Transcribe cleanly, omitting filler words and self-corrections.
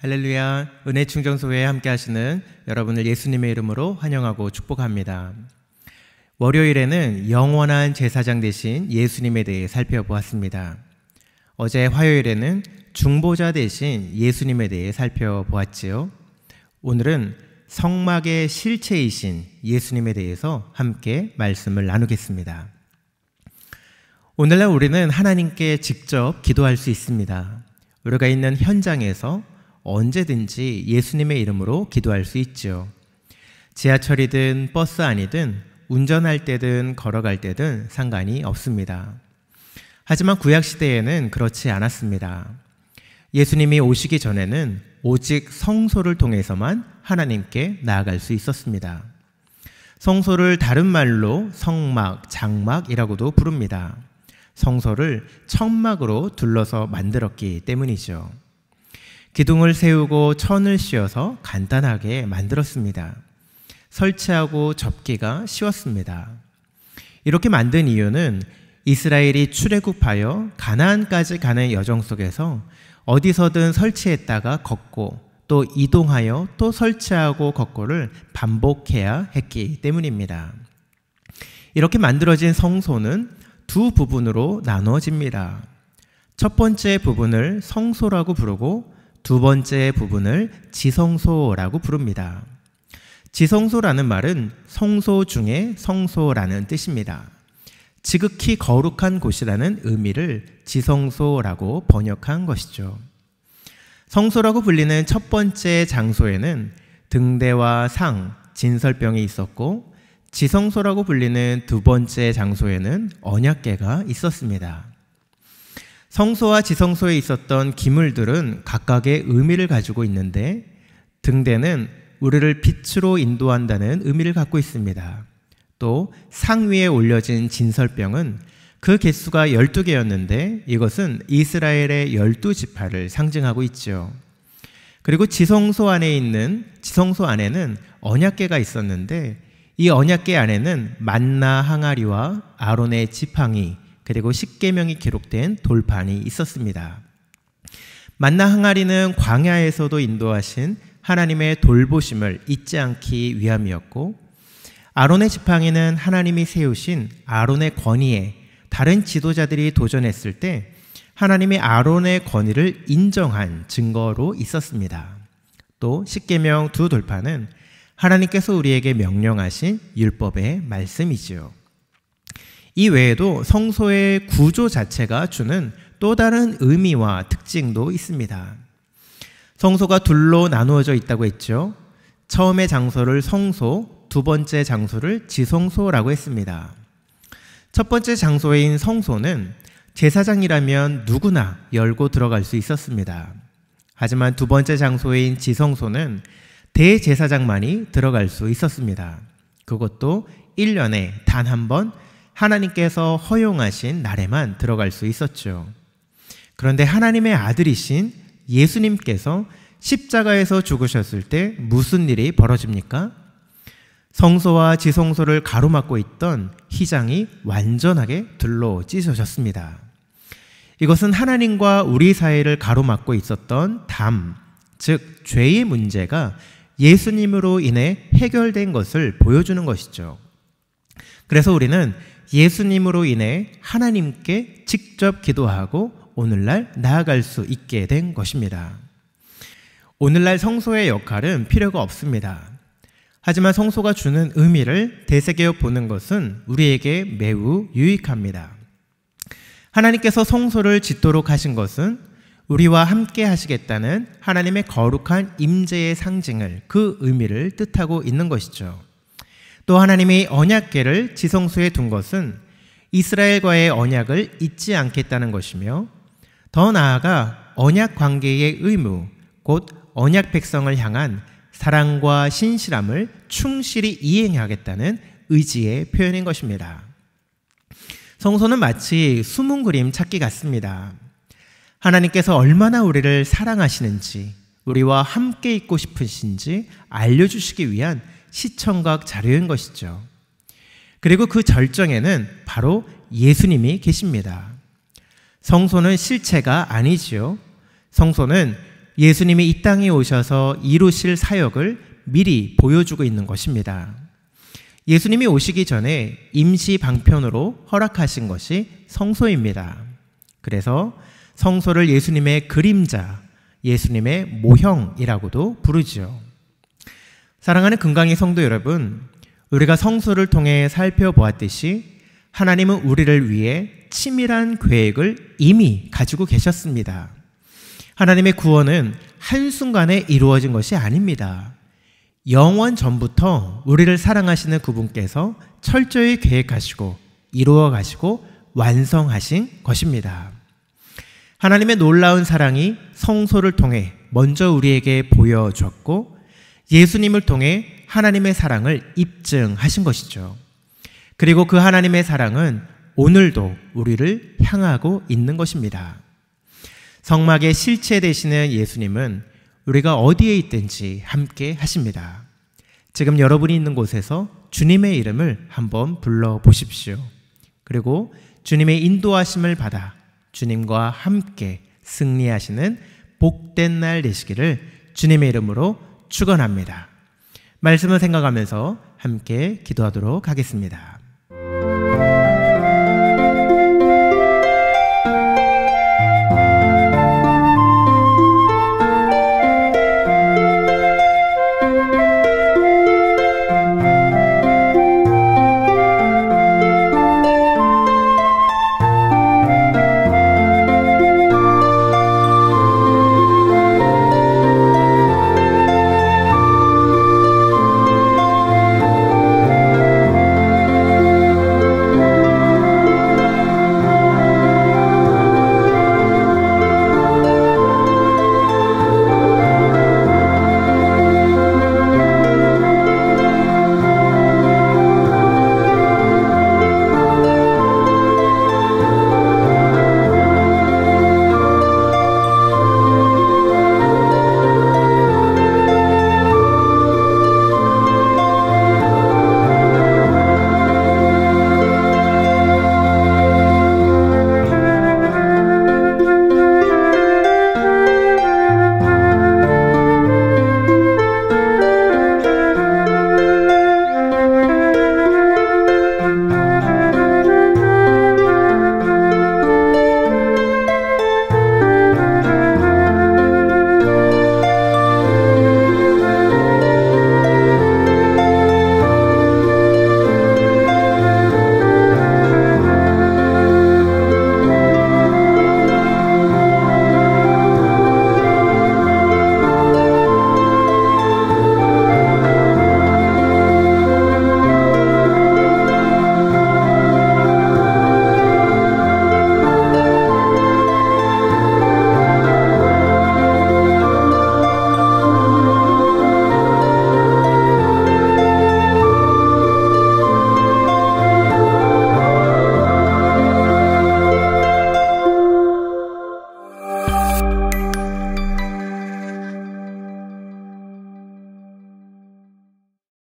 할렐루야, 은혜충정소회에 함께 하시는 여러분을 예수님의 이름으로 환영하고 축복합니다. 월요일에는 영원한 제사장 되신 예수님에 대해 살펴보았습니다. 어제 화요일에는 중보자 되신 예수님에 대해 살펴보았지요. 오늘은 성막의 실체이신 예수님에 대해서 함께 말씀을 나누겠습니다. 오늘날 우리는 하나님께 직접 기도할 수 있습니다. 우리가 있는 현장에서 언제든지 예수님의 이름으로 기도할 수 있죠. 지하철이든 버스 안이든 운전할 때든 걸어갈 때든 상관이 없습니다. 하지만 구약시대에는 그렇지 않았습니다. 예수님이 오시기 전에는 오직 성소를 통해서만 하나님께 나아갈 수 있었습니다. 성소를 다른 말로 성막, 장막이라고도 부릅니다. 성소를 천막으로 둘러서 만들었기 때문이죠. 기둥을 세우고 천을 씌워서 간단하게 만들었습니다. 설치하고 접기가 쉬웠습니다. 이렇게 만든 이유는 이스라엘이 출애굽하여 가나안까지 가는 여정 속에서 어디서든 설치했다가 걷고 또 이동하여 또 설치하고 걷고를 반복해야 했기 때문입니다. 이렇게 만들어진 성소는 두 부분으로 나누어집니다. 첫 번째 부분을 성소라고 부르고 두 번째 부분을 지성소라고 부릅니다. 지성소라는 말은 성소 중에 성소라는 뜻입니다. 지극히 거룩한 곳이라는 의미를 지성소라고 번역한 것이죠. 성소라고 불리는 첫 번째 장소에는 등대와 상, 진설병이 있었고 지성소라고 불리는 두 번째 장소에는 언약궤가 있었습니다. 성소와 지성소에 있었던 기물들은 각각의 의미를 가지고 있는데 등대는 우리를 빛으로 인도한다는 의미를 갖고 있습니다. 또 상 위에 올려진 진설병은 그 개수가 12개였는데 이것은 이스라엘의 12지파를 상징하고 있죠. 그리고 지성소 안에는 언약궤가 있었는데 이 언약궤 안에는 만나 항아리와 아론의 지팡이 그리고 십계명이 기록된 돌판이 있었습니다. 만나 항아리는 광야에서도 인도하신 하나님의 돌보심을 잊지 않기 위함이었고 아론의 지팡이는 하나님이 세우신 아론의 권위에 다른 지도자들이 도전했을 때 하나님이 아론의 권위를 인정한 증거로 있었습니다. 또 십계명 두 돌판은 하나님께서 우리에게 명령하신 율법의 말씀이지요. 이 외에도 성소의 구조 자체가 주는 또 다른 의미와 특징도 있습니다. 성소가 둘로 나누어져 있다고 했죠. 처음의 장소를 성소, 두 번째 장소를 지성소라고 했습니다. 첫 번째 장소인 성소는 제사장이라면 누구나 열고 들어갈 수 있었습니다. 하지만 두 번째 장소인 지성소는 대제사장만이 들어갈 수 있었습니다. 그것도 1년에 단 한 번 하나님께서 허용하신 날에만 들어갈 수 있었죠. 그런데 하나님의 아들이신 예수님께서 십자가에서 죽으셨을 때 무슨 일이 벌어집니까? 성소와 지성소를 가로막고 있던 휘장이 완전하게 둘로 찢어졌습니다. 이것은 하나님과 우리 사이를 가로막고 있었던 담, 즉 죄의 문제가 예수님으로 인해 해결된 것을 보여주는 것이죠. 그래서 우리는 예수님으로 인해 하나님께 직접 기도하고 오늘날 나아갈 수 있게 된 것입니다. 오늘날 성소의 역할은 필요가 없습니다. 하지만 성소가 주는 의미를 되새겨 보는 것은 우리에게 매우 유익합니다. 하나님께서 성소를 짓도록 하신 것은 우리와 함께 하시겠다는 하나님의 거룩한 임재의 상징을 그 의미를 뜻하고 있는 것이죠. 또 하나님이 언약궤를 지성소에 둔 것은 이스라엘과의 언약을 잊지 않겠다는 것이며 더 나아가 언약 관계의 의무, 곧 언약 백성을 향한 사랑과 신실함을 충실히 이행하겠다는 의지의 표현인 것입니다. 성소는 마치 숨은 그림 찾기 같습니다. 하나님께서 얼마나 우리를 사랑하시는지, 우리와 함께 있고 싶으신지 알려주시기 위한 시청각 자료인 것이죠. 그리고 그 절정에는 바로 예수님이 계십니다. 성소는 실체가 아니지요. 성소는 예수님이 이 땅에 오셔서 이루실 사역을 미리 보여주고 있는 것입니다. 예수님이 오시기 전에 임시 방편으로 허락하신 것이 성소입니다. 그래서 성소를 예수님의 그림자, 예수님의 모형이라고도 부르지요. 사랑하는 금강의 성도 여러분, 우리가 성소를 통해 살펴보았듯이 하나님은 우리를 위해 치밀한 계획을 이미 가지고 계셨습니다. 하나님의 구원은 한순간에 이루어진 것이 아닙니다. 영원 전부터 우리를 사랑하시는 그분께서 철저히 계획하시고 이루어 가시고 완성하신 것입니다. 하나님의 놀라운 사랑이 성소를 통해 먼저 우리에게 보여줬고 예수님을 통해 하나님의 사랑을 입증하신 것이죠. 그리고 그 하나님의 사랑은 오늘도 우리를 향하고 있는 것입니다. 성막의 실체 되시는 예수님은 우리가 어디에 있든지 함께 하십니다. 지금 여러분이 있는 곳에서 주님의 이름을 한번 불러보십시오. 그리고 주님의 인도하심을 받아 주님과 함께 승리하시는 복된 날 되시기를 주님의 이름으로 축원합니다. 말씀을 생각하면서 함께 기도하도록 하겠습니다.